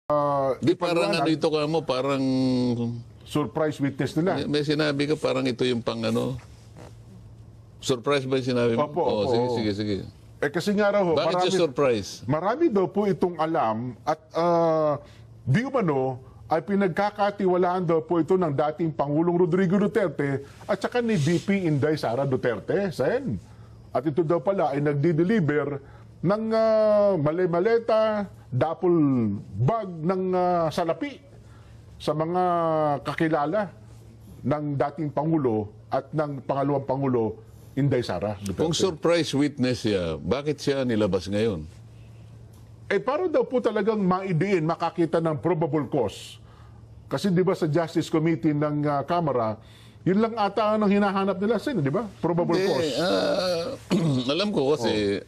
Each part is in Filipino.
Di parang ipaliwanag, ano ito ka mo, parang surprise witness nila. may sinabi ka parang ito yung pang ano. Surprise ba yung sinabi mo? Opo, Oo, opo, sige, oo. sige, sige. Kasi nga raw, Bakit yung surprise? marami daw po itong alam at di umano ay pinagkakatiwalaan daw po ito ng dating Pangulong Rodrigo Duterte at saka ni VP Inday Sara Duterte, Sen. At ito daw pala ay nagdi-deliver ng mali-maleta, dapol bag ng salapi sa mga kakilala ng dating Pangulo at ng pangalawang Pangulo, Inday Sara Duterte. Kung surprise witness siya, bakit siya nilabas ngayon? Para daw po talagang maidiin, makakita ng probable cause. Kasi di ba sa Justice Committee ng Kamara, yun lang ata ang hinahanap nila, Sen, di ba? Probable cause. Alam ko kasi,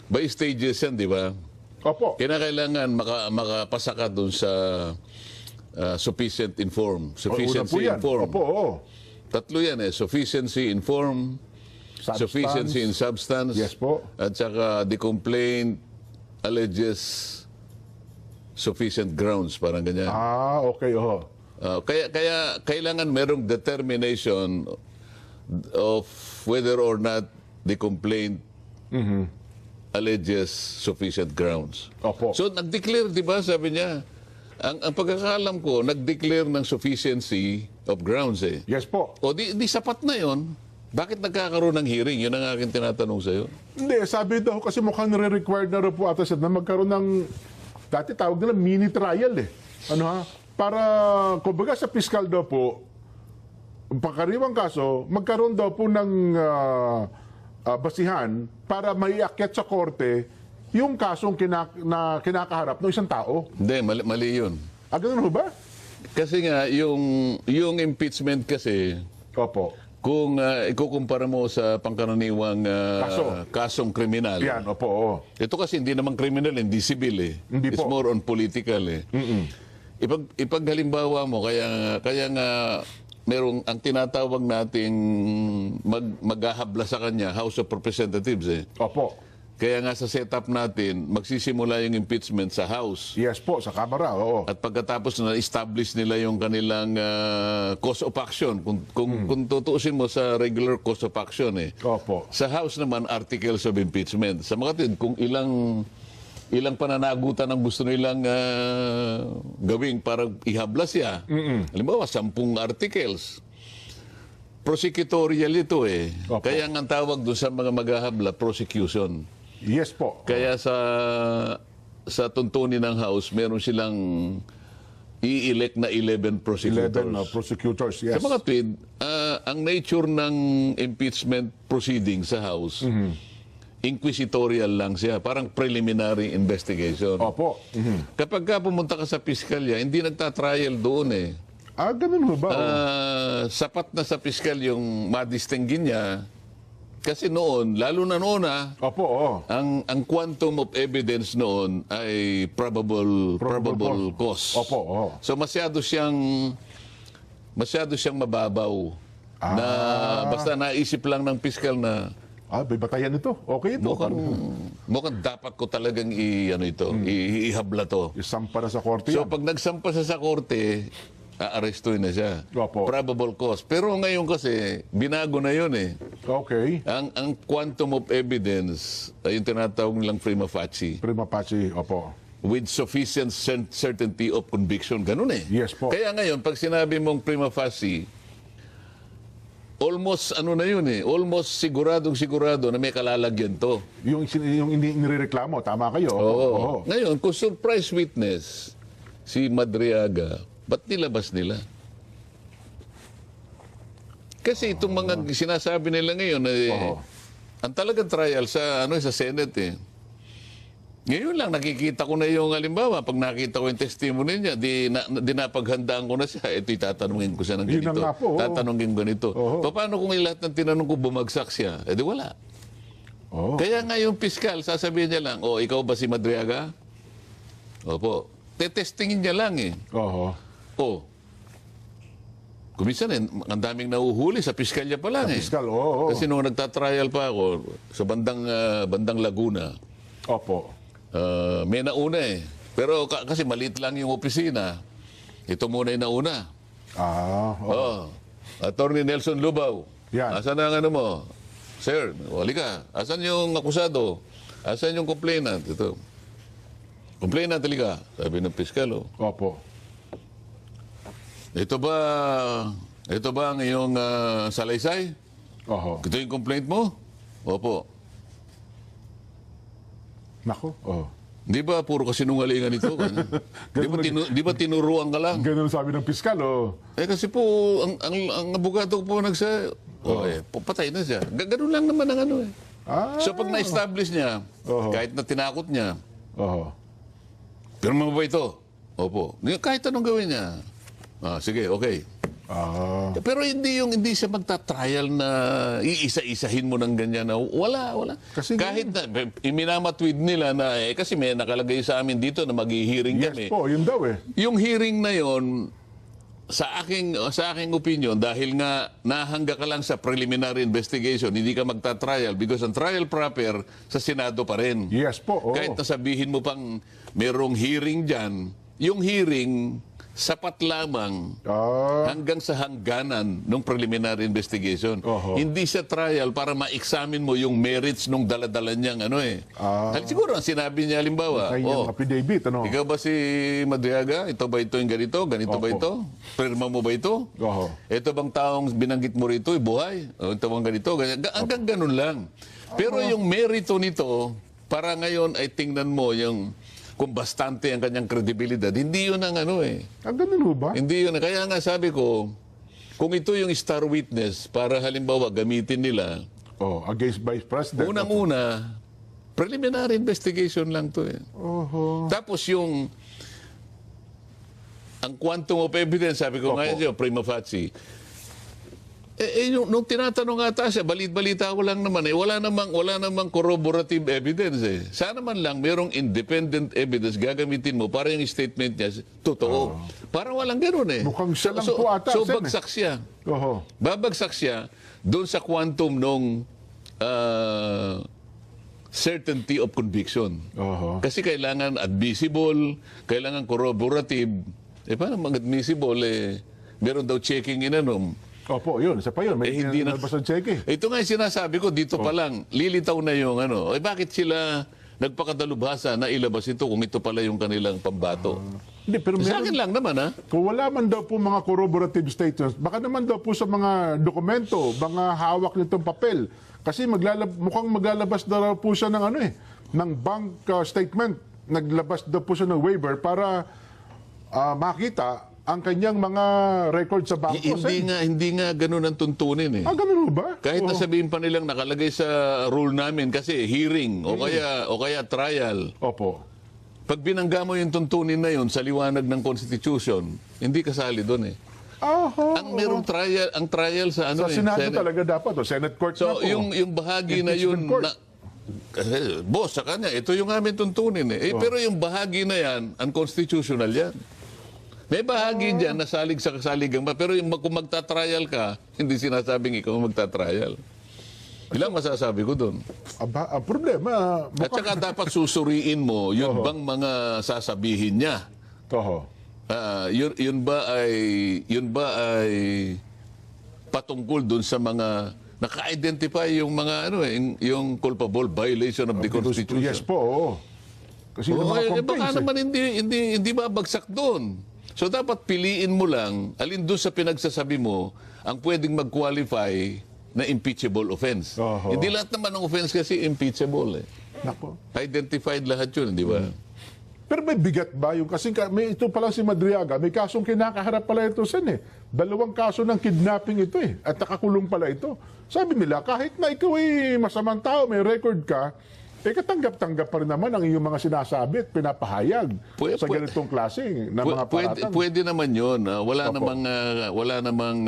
by stages yan, di ba? Opo. Kinakailangan makapasa ka dun sa sufficient inform. Una po Sufficiency yan. inform. Opo, oo. Tatlo yan eh. Sufficiency inform, Substance. sufficiency in substance, Yes po. at saka the complaint alleges sufficient grounds, parang ganyan. Okay, oo. Kaya kailangan merong determination of whether or not the complaint alleges sufficient grounds. Opo. So nag-declare, di ba, sabi niya, ang pagkakaalam ko, nag-declare ng sufficiency of grounds eh. Yes po. O di sapat na yon. Bakit nagkakaroon ng hearing? Yun ang aking tinatanong sa'yo. Hindi, sabi daw kasi mukhang nare-required na rin po ata na magkaroon ng, dati tawag nila mini trial eh. Ano ha? Para, kumbaga sa fiscal daw po, ang pagkariwang kaso, magkaroon daw po ng basihan para maiakyat sa korte yung kasong kinakaharap ng isang tao. Hindi, mali yun. Ganun ho ba? Kasi nga, yung impeachment kasi, Opo. kung ikukumpara mo sa pangkaraniwang kasong kriminal, Yan, opo. Oo. ito kasi hindi naman kriminal, hindi civil eh. Hindi It's po. more on political eh. Ipaghalimbawa mo, kaya nga merong ang tinatawag nating maghahabla sa kanya, House of Representatives eh. Opo. Kaya nga sa setup natin, magsisimula yung impeachment sa House. Yes po, sa Kamara, oo. At pagkatapos na establish nila yung kanilang course of action, kung tutuusin mo sa regular course of action eh. Opo. Sa House naman, articles of impeachment. Sa mga tin, kung ilang pananagutan ang gusto nilang gawing para ihabla siya. Halimbawa, 10 articles. Prosecutorial ito eh. Opo. Kaya nga ang tawag doon sa mga maghahabla, prosecution. Yes po. Kaya sa tuntunin ng House, meron silang i-elect na 11 prosecutors. 11 prosecutors, yes. Sa mga tweed, ang nature ng impeachment proceeding sa House, inquisitorial lang siya, parang preliminary investigation. Opo. Kapag ka pumunta ka sa piskalya, hindi nagtatrial doon eh. Ganun ho ba? Sapat na sa piskal yung madistinggin niya. Kasi noon, lalo na noon Opo, oo. ang quantum of evidence noon ay probable cause. Opo, oo. So masyado siyang mababaw. Na basta naisip lang ng piskal na May batayan ito. Okay ito. mukhang dapat ko talagang ihabla to. Isampa na sa korte So yan. pag nagsampa siya sa korte, aarestuin na siya. Opo. Probable cause. Pero ngayon kasi, binago na yun eh. Okay. Ang quantum of evidence, ay yung tinatawag nilang prima facie, Prima facie, opo. with sufficient certainty of conviction. Ganun eh. Yes po. Kaya ngayon, pag sinabi mong prima facie, almost almost sigurado na may kalalagyan to. Yung inireklamo, tama kayo. Opo. Oo. Oo. Ngayon, kung surprise witness, si Madriaga, ba't nilabas nila? Kasi itong mga sinasabi nila ngayon, ang talagang trial sa Senate eh. Ngayon lang, nakikita ko na yung halimbawa, pag nakita ko yung testimony niya, di napaghandaan ko na siya, ito tatanungin ko siya ng Yun na ganito. nga po, oo. Tatanungin ko ganito. Paano kung lahat ng tinanong ko bumagsak siya? Di wala. Oo. Kaya nga yung piskal, sasabihin niya lang, ikaw ba si Madriaga? Opo. Tetestingin niya lang eh. Oo. Kuminsan ang daming nahuhuli sa piskalya pa lang eh. Piskal, oo. Kasi nung nagtatrial pa ako sa bandang Laguna, Opo. may nauna eh. Pero kasi maliit lang yung opisina. Ito muna yung nauna. Oh. Attorney Nelson Lubao. Yan. Asan ang ano mo? Sir, wali ka. Asan yung akusado? Asan yung complainant? Ito. Complainant, halika. Sabi ng piskal, oh. Opo. Ito ba ang iyong salaysay? Oho. Ito yung complaint mo? Opo. Nako. Oh. Di ba puro kasinungalingan ito? Di ba tinuruan ka lang? Ganun sabi ng piskal, oh. Kasi po, ang abogado po patay na siya. Ganun lang naman ang ano eh. So pag na-establish niya, kahit na tinakot niya, Oho. pirma mo ba ito? Opo. Kahit anong gawin niya. Sige, okay. Pero hindi siya magta-trial na iisa-isahin mo ng ganyan na wala. Kasi kahit na iminamatwid nila na kasi may nakalagay sa amin dito na mag-hearing Yes kami. po, yun daw eh. Yung hearing na yon sa aking opinion dahil nga nahangga ka lang sa preliminary investigation, hindi ka magta-trial because ang trial proper sa Senado pa rin. Yes po, oo. Kahit nasabihin mo pang merong hearing diyan, yung hearing sapat lamang hanggang sa hangganan ng preliminary investigation. Hindi siya trial para ma-examine mo yung merits nung daladala niyang ano eh. Siguro ang sinabi niya halimbawa, Kanyang affidavit, ano? ikaw ba si Madriaga? Ito ba ito yung ganito? Ganito ba ito? Pirma mo ba ito? Ito bang taong binanggit mo rito, buhay? Ito bang ganito? Hanggang ganun lang. Pero yung merito nito, para ngayon ay tingnan mo yung kung bastante ang kanyang kredibilidad. Hindi yun ang ano eh. Ganun ho ba? Hindi yun. Kaya nga sabi ko, kung ito yung star witness para halimbawa gamitin nila, Against Vice President. unang-una, preliminary investigation lang to eh. Tapos ang quantum of evidence, sabi ko ngayon, prima facie. Nung tinatanong ata siya, balit-balita ko lang naman wala namang corroborative evidence eh. Sana man lang merong independent evidence gagamitin mo para yung statement niya totoo. Parang walang ganoon eh. Mukhang siya lang po ata. So bagsak siya. Babagsak siya doon sa quantum nung certainty of conviction. Kasi kailangan admissible, kailangan corroborative. Paano mag-admissible meron daw checking inanom. Opo, yun. Isa pa yun. May Hindi na. nalabas ng cheque. Ito nga yung sinasabi ko, dito pa lang, lilitaw na yung ano. Bakit sila nagpakadalubhasa na ilabas ito kung ito pala yung kanilang pambato? Hindi, pero Sa akin lang naman, ha? Kung wala man daw po mga corroborative statements, baka naman daw po sa mga dokumento, mga hawak nitong papel. Kasi mukhang maglalabas daw po siya ng ng bank statement. Naglabas daw po siya ng waiver para makita ang kanyang mga record sa bangko. Hindi nga ganun ang tuntunin eh. Ganun ba? Kahit na sabihin pa nilang nakalagay sa rule namin kasi hearing o kaya trial. Opo. Pag binangga mo yung tuntunin na yun sa liwanag ng Constitution, hindi kasali doon eh. Ang merong trial, ang trial sa ano Sa Senado talaga dapat, Senate Court na So po. yung bahagi na yun kasi, boss, sa kanya, ito yung aming tuntunin eh. Pero yung bahagi na yan, unconstitutional yan. May bahagi dyan na salig sa kasaligang ba, pero kung magta-trial ka, hindi sinasabing ikaw magta-trial. Ilang masasabi ko doon. Ang problema... At saka dapat susuriin mo, yun bang mga sasabihin niya? Yun ba ay patungkol doon sa mga naka-identify yung mga yung culpable violation of the Constitution? Yes po, Kasi yung mga complaints baka naman hindi babagsak doon. So dapat piliin mo lang alin doon sa pinagsasabi mo ang pwedeng mag-qualify na impeachable offense. Hindi lahat naman ng offense kasi impeachable eh. Nako. Identified lahat yun, di ba? Pero may bigat ba yung kasi ito pala si Madriaga, may kasong kinakaharap pala ito sen eh. 2 kaso ng kidnapping ito eh. At nakakulong pala ito. Sabi nila, kahit na ikaw ay masamang tao, may record ka, katanggap-tanggap pa rin naman ang iyong mga sinasabi at pinapahayag sa ganitong klase na mga paratang. Pwede naman yun. Wala namang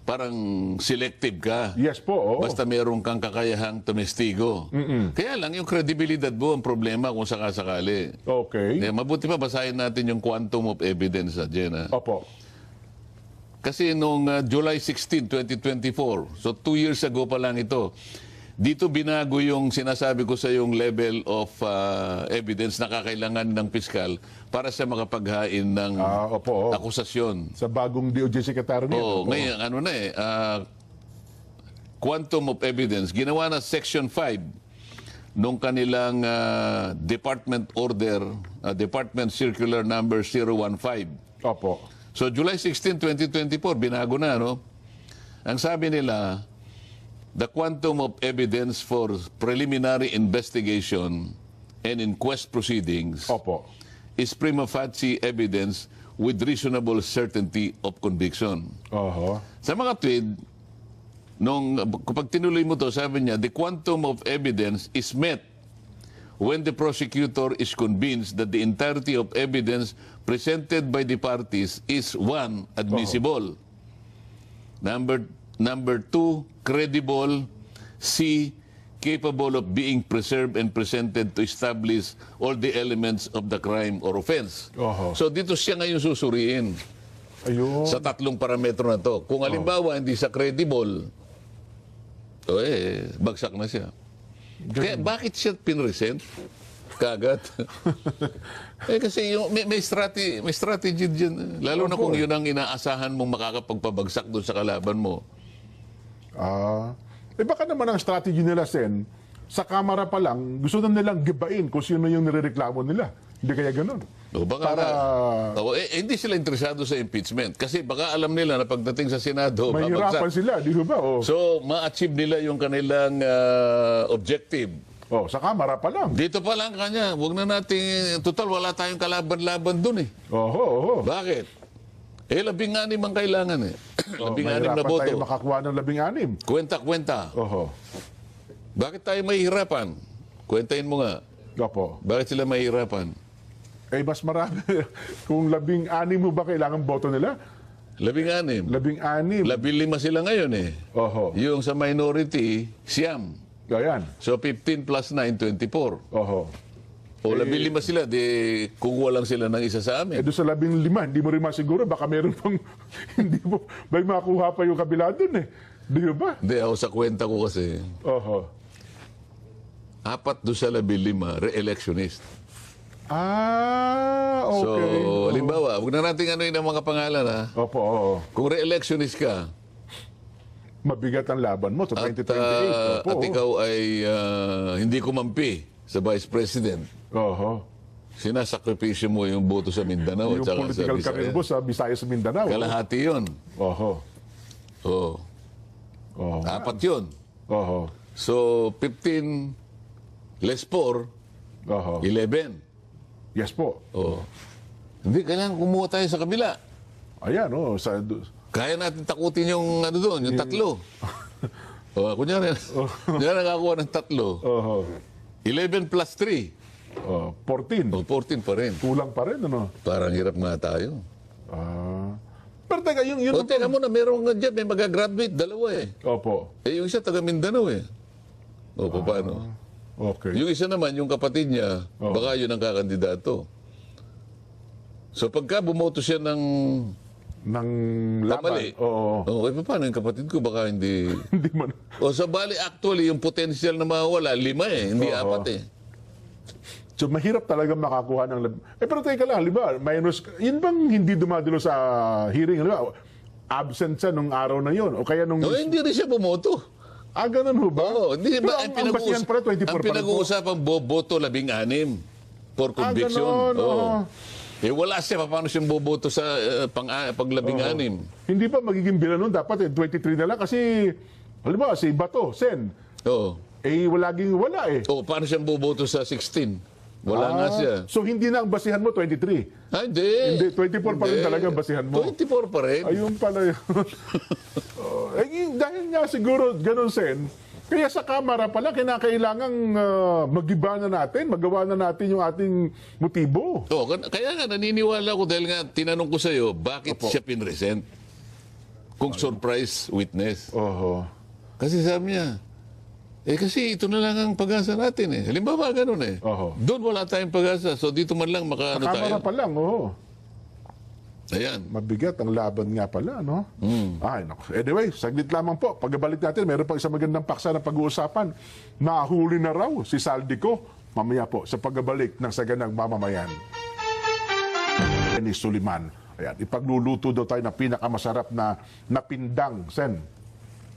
parang selective ka. Yes po. Basta meron kang kakayahang tumestigo. Kaya lang yung credibility mo ang problema kung sakasakali. Okay. Mabuti pa basahin natin yung quantum of evidence, Jenna. Opo. Kasi noong July 16, 2024, so 2 years ago pa lang ito, Dito binago yung sinasabi ko sa yung level of evidence na kakailangan ng piskal para sa makapaghain ng Opo. akusasyon. Sa bagong DOJ Secretary niya. Oo, Opo. ngayon, ano na eh, quantum of evidence, ginawa na Section 5 nung kanilang Department Order, Department Circular Number 015. Opo. So, July 16, 2024, binago na, no? Ang sabi nila, the quantum of evidence for preliminary investigation and inquest proceedings Opo. is prima facie evidence with reasonable certainty of conviction. Oho. Sa mga tweet, kapag tinuloy mo to, sabi niya, the quantum of evidence is met when the prosecutor is convinced that the entirety of evidence presented by the parties is one, admissible. Number two, credible. C, capable of being preserved and presented to establish all the elements of the crime or offense. Oho. So dito siya ngayon susuriin Ayun. sa tatlong parametro na to. Kung halimbawa hindi sa credible, bagsak na siya. Kaya bakit siya pinresent? Kagat. Kasi yung, may strategy dyan. Lalo na kung yun ang inaasahan mong makakapagpabagsak doon sa kalaban mo. Baka naman ang strategy nila, Sen, sa kamera pa lang, gusto na nilang gibain kung sino yung nirereklamo nila. Hindi kaya ganun. O baka hindi sila interesado sa impeachment. Kasi baka alam nila na pagdating sa Senado, Mahirapan babagsak. sila, di ba? So, ma-achieve nila yung kanilang objective. Sa kamera pa lang. Dito pa lang kanya, huwag na natin, total wala tayong kalaban-laban dun eh. Oho. Bakit? 12 ang kailangan eh. 12 na Mahirapan boto. tayo makakuha ng 16. Kwenta-kwenta. Oho. Bakit tayo mahihirapan? Kwentahin mo nga. Opo. Bakit sila mahihirapan? Mas marami. Kung 16 mo ba kailangan boto nila? 16. 16. 15 sila ngayon eh. Oho. Yung sa minority, siyam. Ayan. So 15 plus 9, 24. Oho. O 15 sila, di kukuha lang sila ng isa sa amin. Doon sa 15, hindi mo rin masiguro. Baka meron pang, hindi mo, may makuha pa yung kabila doon eh. Di ba? Hindi, ako sa kwenta ko kasi, Oho. 4 doon sa 15, re-electionist. Okay. So, halimbawa, huwag na natin ano yung mga pangalan ha. Opo, oo. Kung re-electionist ka, Mabigat ang laban mo sa at 2028. Opo. ikaw ay hindi kumampi sa Vice President, Oho. sinasakripisyo mo yung boto sa Mindanao Yung at saka sa political career Visayas. mo sa Visayas sa Mindanao. Kalahati yun. Oho. Oo. Oho. 4 yun. Oho. So, 15 less 4, Oho. 11. Yes po. Oo. Hindi, kailangan kumuha tayo sa kabila. Ayan, Kaya natin takutin yung ano doon, yung 3. Kunyari, nakakuha ng 3. Oho. 11 plus 3. 14. 14 pa rin. Kulang pa rin, ano? Parang hirap nga tayo. Pero teka, yun. Teka muna, meron nga dyan, may magagraduate, 2 eh. Opo. Yung isa taga Mindanao eh. Paano? Okay. Yung isa naman, yung kapatid niya, baka yun ang kakandidato. So pagka bumoto siya ng Nang laban. mali, Oo. paano yung kapatid ko, baka hindi... Hindi man. Sa bali, actually, yung potential na mawawala, 5 eh, hindi 4 eh. So mahirap talaga makakuha ng... pero teka lang, halimbawa, minus... Yun bang hindi dumadalo sa hearing? Halimbawa, absent siya nung araw na yun? O kaya nung... Hindi rin siya bumoto. Ganun ho ba? Hindi Pero ba, ang basihan pala, 24 ang pa rin po. pinag-uusapang boboto 16 for conviction. Ganun, oo. Wala siya, paano siyang boboto sa pag 16? Hindi pa magiging bilang nun. Dapat 23 na lang kasi... Halimbawa, si Bato, Sen. Oo. Wala eh. Paano siyang boboto sa 16? Wala nga siya. So hindi na ang basihan mo 23. Hindi. Hindi, 24 pa rin talaga ang basihan mo. 24 pa rin. Ayun pala yun. Dahil nga siguro ganun, Sen, kaya sa kamera pala, kinakailangang magiba na natin, magawa na natin yung ating motibo. Kaya nga naniniwala ko dahil nga tinanong ko sa iyo, bakit siya pinresent? Kung surprise witness. Oho. Kasi sabi niya, kasi ito na lang ang pag-asa natin eh. Halimbawa ganun eh. Oho. Doon wala tayong pag-asa. So dito man lang makaano tayo. Kamera pa lang, oo. Ayan. Mabigat ang laban nga pala, no? Ay, naku. Anyway, saglit lamang po. Pagbalik natin, meron pa isang magandang paksa na pag-uusapan. Nahuli na raw si Saldico. Mamaya po, sa pagbalik ng Saganang Mamamayan. Ni Suliman. Ayan, ipagluluto daw tayo ng pinakamasarap na napindang, Sen.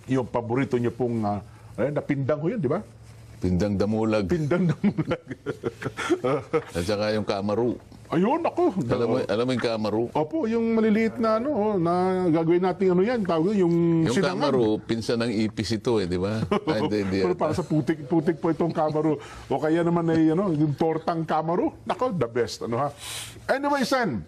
Yung paborito niyo pong, napindang ho yun, di ba? Pindang damulag. Pindang damulag. At saka yung kamaru. Ayun, ako. Alam mo yung kamaru? Opo, yung maliliit na na gagawin natin yung tawag yung Yung sinangag. kamaru, pinsan ng ipis ito di ba? Ay, hindi. Pero para sa putik po itong kamaru. O kaya naman ay yung tortang kamaru. Nako, the best. Ha? Anyway, Sen,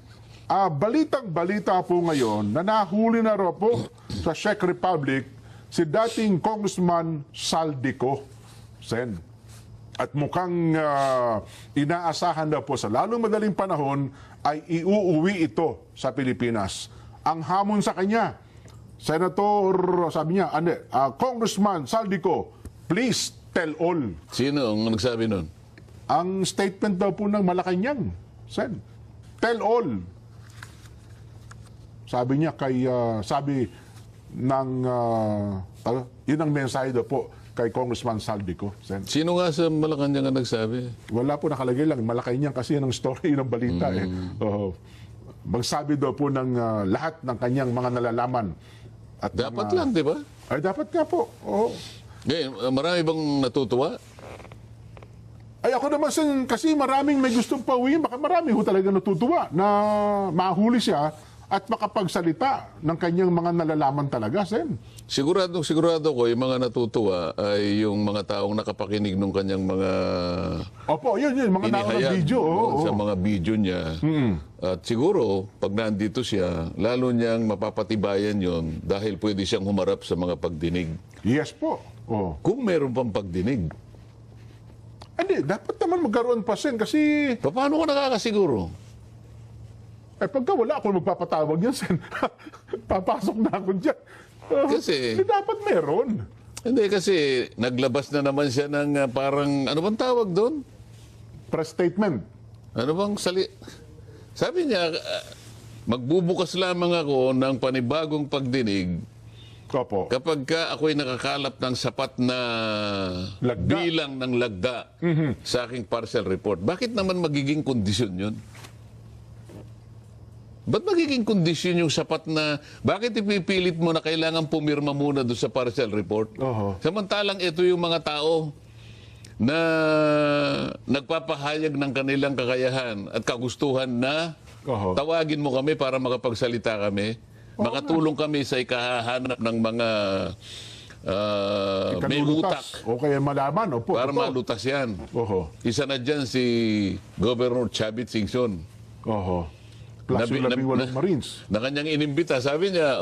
balitang-balita po ngayon na nahuli na raw po sa Czech Republic si dating Congressman Saldico. Sen. At mukhang inaasahan na po sa lalong madaling panahon ay iuuwi ito sa Pilipinas. Ang hamon sa kanya, Senator, sabi niya, Congressman Saldico, please tell all. Sino ang nagsabi nun? Ang statement daw po ng Malacanang, Sen. Tell all. Sabi niya sabi ng, yun ang mensahe daw po kay Congressman Saldico, Sen. Sino nga sa Malacanang ang nagsabi? Wala po nakalagay lang. Malacanang kasi yan ang story ng balita. Magsabi daw po ng lahat ng kanyang mga nalalaman. At Dapat lang, di ba? Ay, dapat nga po. Oo. Ngayon, marami bang natutuwa? Ay, ako naman, Sen, kasi maraming may gustong pauwiin. Baka marami ho talaga natutuwa na mahuli siya at makapagsalita ng kanyang mga nalalaman talaga, Sen. Sigurado ko, yung mga natutuwa ay yung mga taong nakapakinig ng kanyang mga Opo, yun, mga naunang inihayag video. Oo, sa mga video niya. At siguro, pag nandito siya, lalo niyang mapapatibayan yon dahil pwede siyang humarap sa mga pagdinig. Yes po. Oo. Kung meron pang pagdinig, Hindi, dapat naman magkaroon pa, Sen, kasi paano ko nakakasiguro? pagka wala ako magpapatawag yan, Sen. Papasok na ako dyan. Kasi- dapat meron. Hindi, kasi naglabas na naman siya ng parang, ano bang tawag doon? Press statement. Ano bang Sabi niya, magbubukas lamang ako ng panibagong pagdinig Opo. kapag ka ako'y nakakalap ng sapat na Lagda. bilang ng lagda sa aking partial report. Bakit naman magiging kondisyon yun? Ba't magiging kondisyon yung sapat na... Bakit ipipilit mo na kailangan pumirma muna doon sa partial report? Oho. Samantalang ito yung mga tao na nagpapahayag ng kanilang kakayahan at kagustuhan na Oho. tawagin mo kami para makapagsalita kami. Makatulong kami sa ikahahanap ng mga may utak Ikanulutas. O kaya malaman. Opo. para ito. malutas yan. Oho. Isa na dyan si Governor Chavit Singson. Oho. Plus Nabi- yung na- 18 Marines. Na kanyang inimbita. Sabi niya,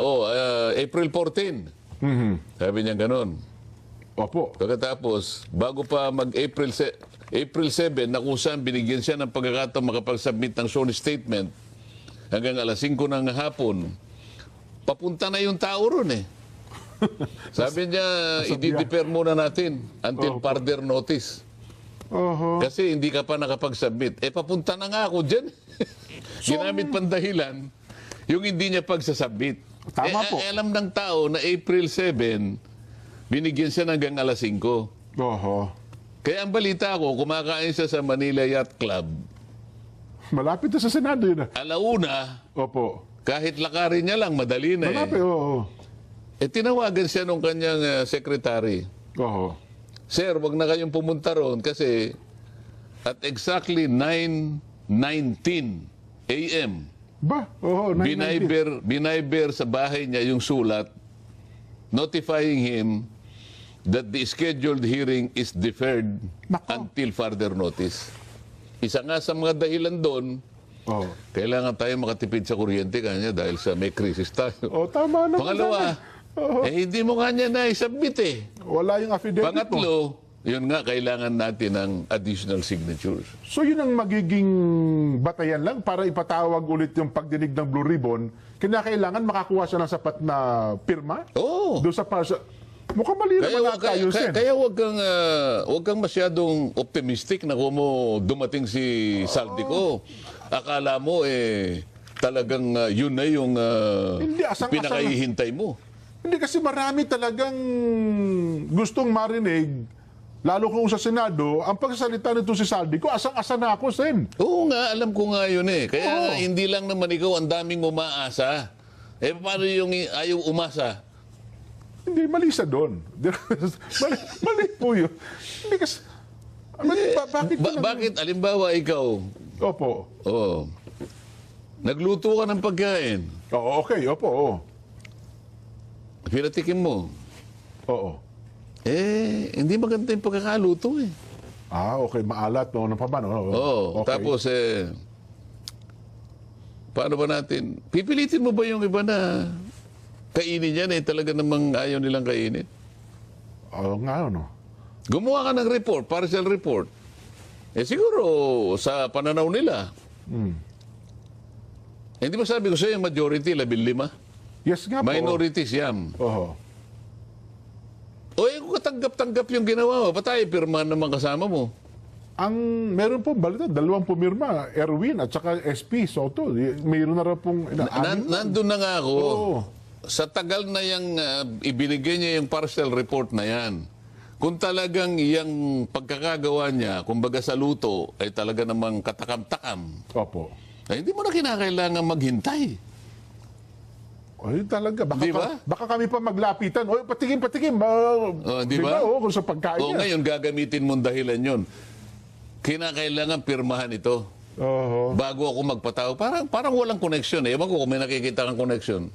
April 14. Sabi niya ganun. Opo. Pagkatapos, bago pa mag-April 7, na kung saan binigyan siya ng pagkakataon makapag-submit ng sworn statement hanggang alas 5 ng hapon, papunta na yung tao ron eh. Sabi niya, i-defer muna natin until further notice. Oho. Kasi hindi ka pa nakapag-submit. Papunta na nga ako dyan. Ginamit pang dahilan yung hindi niya pagsasubmit. Tama po. Alam ng tao na April 7, binigyan siya hanggang alas 5. Oho. Kaya ang balita ko, kumakain siya sa Manila Yacht Club. Malapit na sa Senado yun. Alauna, Opo. kahit lakarin niya lang, madali na Malapit, oo. tinawagan siya nung kanyang secretary. Oho. Sir, wag na kayong pumunta roon kasi at exactly 9:19 a.m. Ba? Oho, 9:19. binayber sa bahay niya yung sulat notifying him that the scheduled hearing is deferred Nako. until further notice. Isa nga sa mga dahilan doon, Oho. kailangan tayo makatipid sa kuryente kanya dahil sa may krisis tayo. O, tama naman. Pangalawa, Oho. hindi mo nga niya na-submit eh. Wala yung affidavit mo. Pangatlo, yun nga, kailangan natin ng additional signatures. So yun ang magiging batayan lang para ipatawag ulit yung pagdinig ng Blue Ribbon. Kinakailangan makakuha siya ng sapat na pirma? Oo. Doon sa mukhang mali naman na tayo, Sen. Kaya wag kang masyadong optimistic na kung mo dumating si Saldico. Akala mo talagang yun na yung Hindi, asang-asa na. pinakahihintay mo. Hindi kasi marami talagang gustong marinig, lalo kung sa Senado, ang pagsasalita nito si Saldi ko, asang-asa na ako, Sen. Oo nga, alam ko nga yun eh. Kaya Oo. nga, hindi lang naman ikaw, ang daming umaasa. Eh, paano yung ayaw umasa? Hindi, mali siya doon. mali po yun. Hindi kasi, bakit Bakit, alimbawa, ikaw, Opo. nagluto ka ng pagkain, Oo, okay, opo, oo. pinatikim mo, Oo. hindi maganda yung pagkakaluto eh. Okay, maalat, no? Ano pa ba, no? Oo, Okay. tapos paano ba natin, pipilitin mo ba yung iba na kainin yan talaga namang ayaw nilang kainin? Oo nga, no? Gumawa ka ng report, partial report. Siguro sa pananaw nila, hindi ba sabi ko sa'yo, majority, 15? Yes nga po. Minorities yan. Oo. Kung katanggap-tanggap yung ginawa mo, patay, pirma naman kasama mo. Meron po balita, 2 pumirma, Erwin at saka SP Soto. Mayroon na rin pong... Nandun na nga ako. Oo. Sa tagal na yung ibinigay niya yung partial report na yan, kung talagang yung pagkakagawa niya, kumbaga sa luto, ay talaga namang katakam-takam, Opo. ay hindi mo na kinakailangan maghintay. Ay, talaga. Di ba? Baka kami pa maglapitan. Oy, patikim. Di ba? Oo, kung sa pagkain niya. Ngayon, gagamitin mong dahilan yun. Kinakailangan pirmahan ito Oo. bago ako magpatao. Parang walang connection. Ewan ko kung may nakikita kang connection.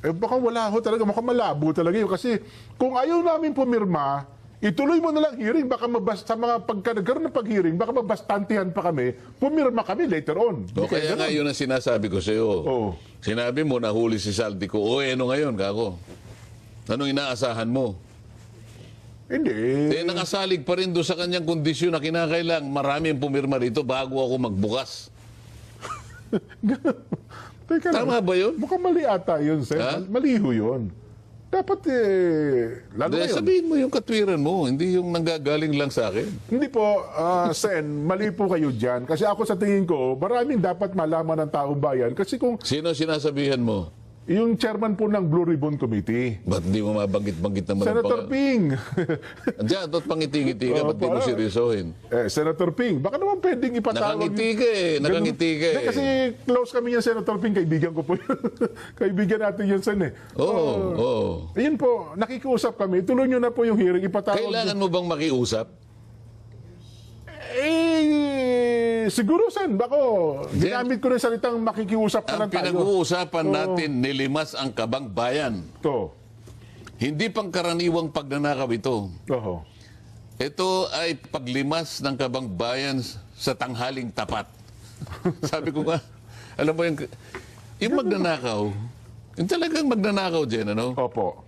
Baka wala ho talaga. Mukhang malabo talaga yun. Kasi kung ayaw namin pumirma, ituloy mo na lang hearing. Baka sa mga pagkakaroon ng pag-hearing, baka mabastantihan pa kami. Pumirma kami later on. Kaya nga yun ang sinasabi ko sa'yo. Oo. Sinabi mo, nahuli si Saldi ko. Ano ngayon, kako? Anong inaasahan mo? Hindi. Nakasalig pa rin doon sa kanyang kondisyon na kinakailang marami ang pumirma rito bago ako magbukas. Teka lang. Tama ba yun? Mukhang mali ata yun, Sen. Ha? Mali ho yun. Dapat lalo ngayon. Sabihin mo yung katwiran mo, hindi yung nanggagaling lang sa akin. Hindi po, Sen, mali po kayo dyan. Kasi ako sa tingin ko, maraming dapat malaman ng taong bayan. Kasi kung Sino sinasabihan mo? yung chairman po ng Blue Ribbon Committee, Ba't di mo mabanggit-banggit naman Senator Ping. Andiyan, doon pangiti-ngiti ka, ba't di mo seryosohin? Senator Ping, baka naman pwedeng ipatawag. Nakangiti ka nakangiti ka Hindi, kasi close kami yan, Senator Ping, kaibigan ko po yun. Kaibigan natin yun, Sen. Oo. Ayun po, nakikiusap kami. Tuloy nyo na po yung hearing, ipatawag. Kailangan mo bang makiusap? Siguro, Sen, bako, ginamit ko na yung salitang makikiusap ka Ang lang tayo. pinag-uusapan natin, nilimas ang kabang bayan. Ito. Hindi pangkaraniwang pagnanakaw ito. Oho. Ito ay paglimas ng kabang bayan sa tanghaling tapat. Sabi ko nga, alam mo yung magnanakaw, yung talagang magnanakaw dyan, ano? Opo.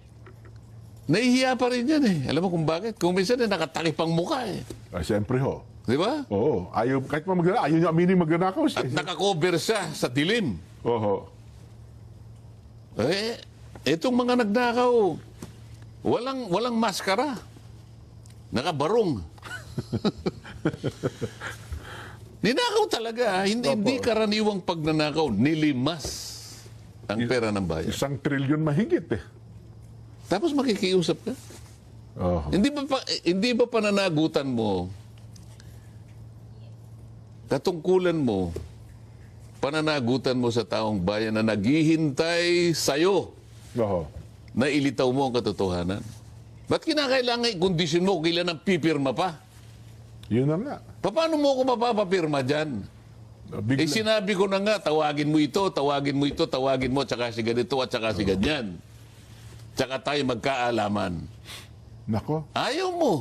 Nahihiya pa rin yan eh. Alam mo kung bakit? Kung minsan nakatakip ang mukha eh. Siyempre ho. Di ba? Oo. Kahit pa magnanakaw, ayaw niya aminin magnanakaw siya. At nakakover siya sa dilim. Oho. Itong mga nagnakaw, walang maskara. Nakabarong. Ninakaw talaga. Hindi karaniwang pagnanakaw. Nilimas ang pera ng bayan. 1 trilyon mahigit eh. Tapos makikiusap ka. Oho. Hindi ba pananagutan mo, katungkulan mo, pananagutan mo sa taong bayan na naghihintay sa'yo Oho. na ilitaw mo ang katotohanan? Ba't kinakailangan i-condition mo kung kailan ang pipirma pa? Yun na nga. Paano mo ako mapapapirma dyan? Sinabi ko na nga, tawagin mo ito, tawagin mo ito, tawagin mo, tsaka si ganito at tsaka si ganyan. Tsaka tayo magkaalaman. Nako. Ayaw mo.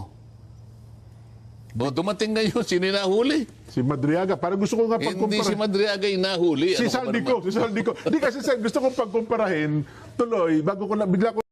Dumating ngayon, sino nahuli? Si Madriaga. Parang gusto ko nga Hindi pagkumpara. si Madriaga yung nahuli. Si Ano ka ba Saldico. naman? Hindi kasi, Sen, gusto ko pagkumparahin. Tuloy, bago ko na, bigla ko